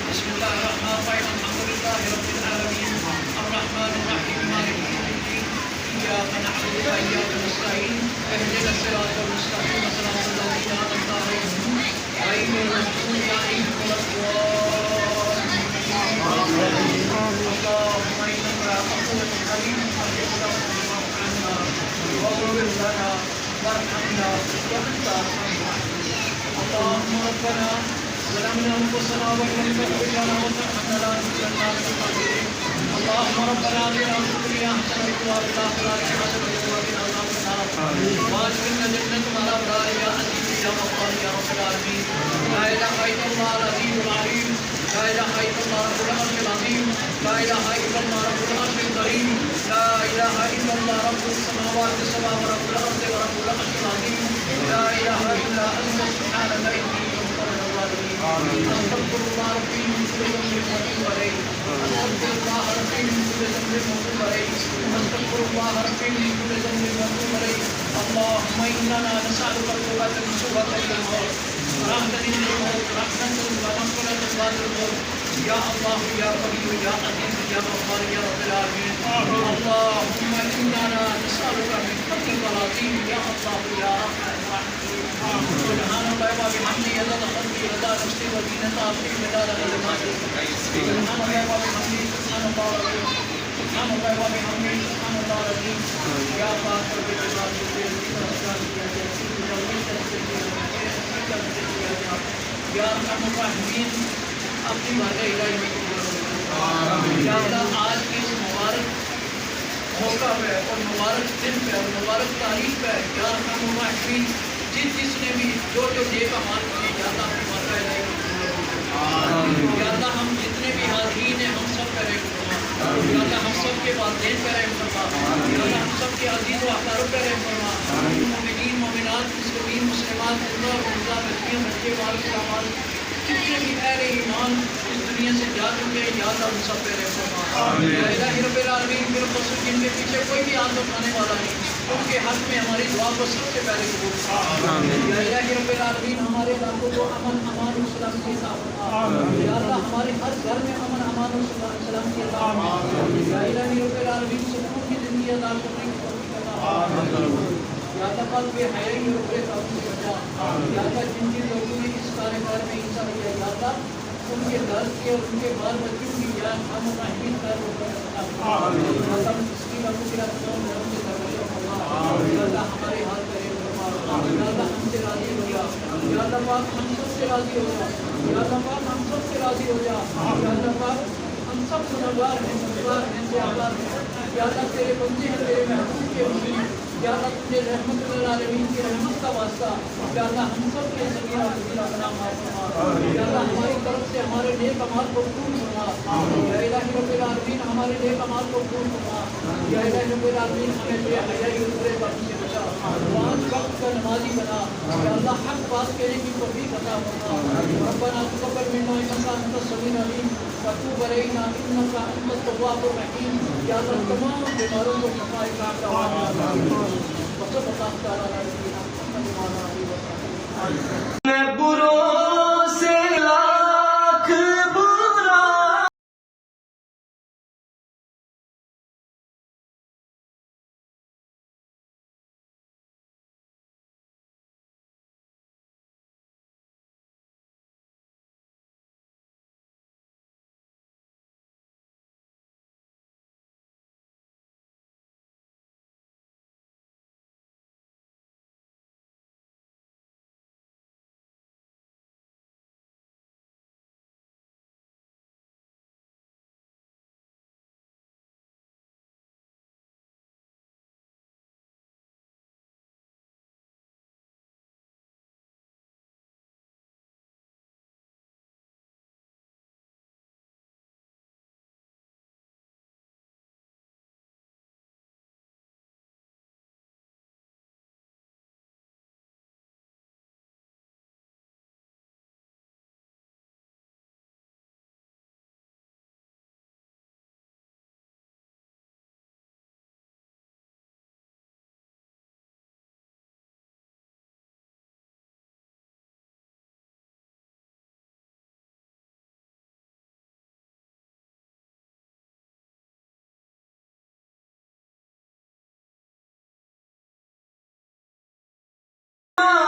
बिस्मिल्लाहिर्रहमानिर्रहीम अल्हम्दुलिल्लाहि रब्बिल आलमीन अर्रहमानिर्रहीम मालिकि यौमिद्दीन इय्याका नअबुदु व इय्याका नस्तईन इहदिनस सिरातल मुस्तकीम सिरातल लज़ीना अनअमता अलैहिम गैरिल मग़्दूबि अलैहिम वलद्दाल्लीन अल्लाहुम्मा इन्नका अफ़ुव्वुन करीम फ़अफ़ू अन्ना वग़फ़िर लना वरहमना व अंता अल्लाहुम्मा रब्बना ज़लमना अनफुसना व इन लम तग़फिर लना व तरहमना लनकुनन्ना मिनल ख़ासिरीन अल्लाहुम्मा रब्बना आतिना फ़िद दुनिया हसनतन व फ़िल आखिरति हसनतन व क़िना अज़ाबन्नार वादखिलना जन्नत मअल अबरार या अज़ीज़ या गफ़्फ़ार या रब्बल आलमीन ला इलाहा इल्लल्लाह अल अज़ीज़ुल अलीम ला इलाहा इल्लल्लाह रब्बुल अर्शिल अज़ीम ला इलाहा इल्लल्लाह रब्बुल अर्शिल करीम ला इलाहा इल्लल्लाह रब्बुस समावाति सबअ व रब्बुल अर्ज़ि व रब्बुल अर्शिल अज़ीम ला इलाहा इल्ला अंता सुब्हानका इन्नी कुन्तु मिनज़ ज़ालिमीन अस्तग़फिरुल्लाह रब्बी मिन कुल्लि ज़ंबिन व अतूबु इलैह अस्तग़फिरुल्लाह रब्बी मिन कुल्लि ज़ंबिन व अतूबु इलैह अस्तग़फिरुल्लाह रब्बी मिन कुल्लि ज़ंबिन व अतूबु इलैह अल्लाहुम्मा इन्ना नसअलुका तौबतन सुबहातल मौत रहमतन लिल मौत रहमतन व मग़फ़िरतन बादल मौत या अल्लाह या कवीर या अज़ीज़ या गफ़्फ़ार या रब्बल आलमीन अल्लाहुम्मा इन्ना नसअलुका मिन फ़ज़लिकल अज़ीम या अल्लाह या अर्हमर राहिमीन सुब्हानल्लाहि व बिहम्दिही अदद ख़ल्क़िही व रिज़ा नफ़्सिही व ज़ीनता अर्शिही व मिदाद कलिमातिही सुब्हानल्लाहि व बिहम्दिही सुब्हानल्लाह सुब्हानल्लाहि व बिहम्दिही सुब्हानल्लाह अज़ीम या फ़ातिहल इबाद या अरहमर राहिमीन अपनी बातें इलाही में कबूल फरमा। या अल्लाह आज इस मुबारक मौका पे और मुबारक दिन पे और मुबारक तारीख पे या अरहमर राहिमीन जिसने भी जो नेक अमाल किए या अल्लाह अपनी बातें इलाही में कबूल फरमा। या अल्लाह हम जितने भी हाज़रीन हैं हम सब पे रहम फरमा। या अल्लाह हम सब के वालिदैन पे रहम फरमा। या अल्लाह हम सब के अज़ीज़ व अहबारों पे रहम फरमा। मोमिनीन मोमिनात मुस्लिमीन मुस्लिमात जिंदा व मुर्दा बच्चियाँ बच्चे बाल सलामत जितने भी अहले ईमान इस दुनिया से जा चुके हैं या अल्लाह उन सब पे रहम फरमा। या इलाही रब्बिल आलमीन बिलख़ुसूस जिनके पीछे कोई भी हाथ उठाने वाला नहीं उनके हक़ में हमारी दुआ को सबसे पहले कबूल फरमा। या इलाही रब्बिल आलमीन हमारे इलाकों को अमन अमान और सलामती अता फरमा। या अल्लाह हमारे हर घर में अमन अमान और सलामती अता फरमा। या इलाही रब्बिल आलमीन सुकून की ज़िंदगी अता करने की तौफ़ीक़ अता फरमा। या अल्लाह पाक बेहयाई और बेकाबू से बचा। या अल्लाह जिन जिन लोगों ने इस कारोबार में हिस्सा लिया या अल्लाह उनके दर्द के और उनके बाल बच्चों की या हम राहिमीन कर अल्लाह इसकी रब की रब से दरवाज़ा फरमा। या अल्लाह हमारे हाथ करे फरमा। या अल्लाह हमसे राज़ी हो जा। या अल्लाह पाक हम सब से राज़ी हो जा। या अल्लाह पाक हम सब से राज़ी हो जा। या अल्लाह पाक हम सब गुनहगार हैं गुनहगार हैं गुनहगार हैं। या अल्लाह तेरे बंदे हैं तेरे महबूब के वसीले या अल्लाह तुझे रहमतुल आलमीन की रहमत का वास्ता या अल्लाह हम सब के सगीरा कबीरा गुनाह माफ़ फरमा। या अल्लाह हमारी तरफ से हमारे नेक अमाल को कबूल फरमा। या इलाही रब्बिल आलमीन हमारे नेक अमाल को कबूल फरमा। या इलाही रब्बिल आलमीन हमें बेहयाई और बुरेबाकी से बचा। पाँच वक्त का नमाज़ी बना। या अल्लाह हक़ बात कहने की तौफ़ीक़ अता फरमा। रब्बना तक़ब्बल मिन्ना इन्नका अंतस समीउल अलीम व तूब अलैना इन्नका अंतत तव्वाबुर रहीम। या अल्लाह तमाम बीमारों को शफ़ा कामला वसल्लल्लाहु तआला अला नबीना मुहम्मद व अला आलिहि व सहबिहि। हाँ